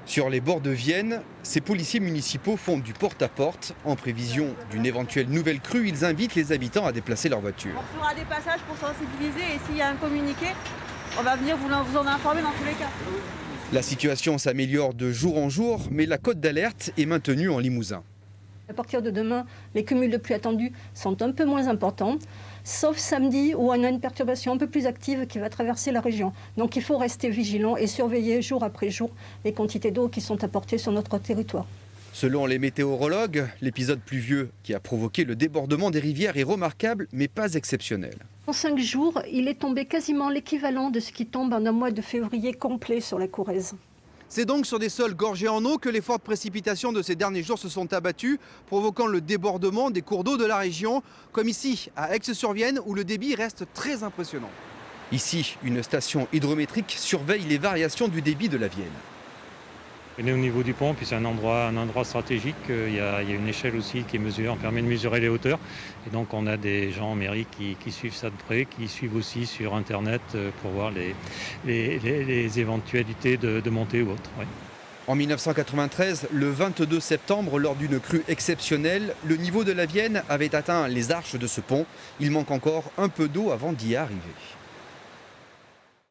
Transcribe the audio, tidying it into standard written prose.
Sur les bords de Vienne, ces policiers municipaux font du porte-à-porte. En prévision d'une éventuelle nouvelle crue, ils invitent les habitants à déplacer leur voiture. On fera des passages pour sensibiliser et s'il y a un communiqué, on va venir vous en informer dans tous les cas. La situation s'améliore de jour en jour, mais la cote d'alerte est maintenue en Limousin. À partir de demain, les cumuls de pluie attendus sont un peu moins importants, sauf samedi où on a une perturbation un peu plus active qui va traverser la région. Donc il faut rester vigilant et surveiller jour après jour les quantités d'eau qui sont apportées sur notre territoire. Selon les météorologues, l'épisode pluvieux qui a provoqué le débordement des rivières est remarquable, mais pas exceptionnel. En 5 jours, il est tombé quasiment l'équivalent de ce qui tombe en un mois de février complet sur la Corrèze. C'est donc sur des sols gorgés en eau que les fortes précipitations de ces derniers jours se sont abattues, provoquant le débordement des cours d'eau de la région, comme ici à Aix-sur-Vienne où le débit reste très impressionnant. Ici, une station hydrométrique surveille les variations du débit de la Vienne. On est au niveau du pont, puis c'est un endroit stratégique. Il y a une échelle aussi qui est mesurée, on permet de mesurer les hauteurs. Et donc on a des gens en mairie qui suivent ça de près, qui suivent aussi sur Internet pour voir les éventualités de montée ou autre. Ouais. En 1993, le 22 septembre, lors d'une crue exceptionnelle, le niveau de la Vienne avait atteint les arches de ce pont. Il manque encore un peu d'eau avant d'y arriver.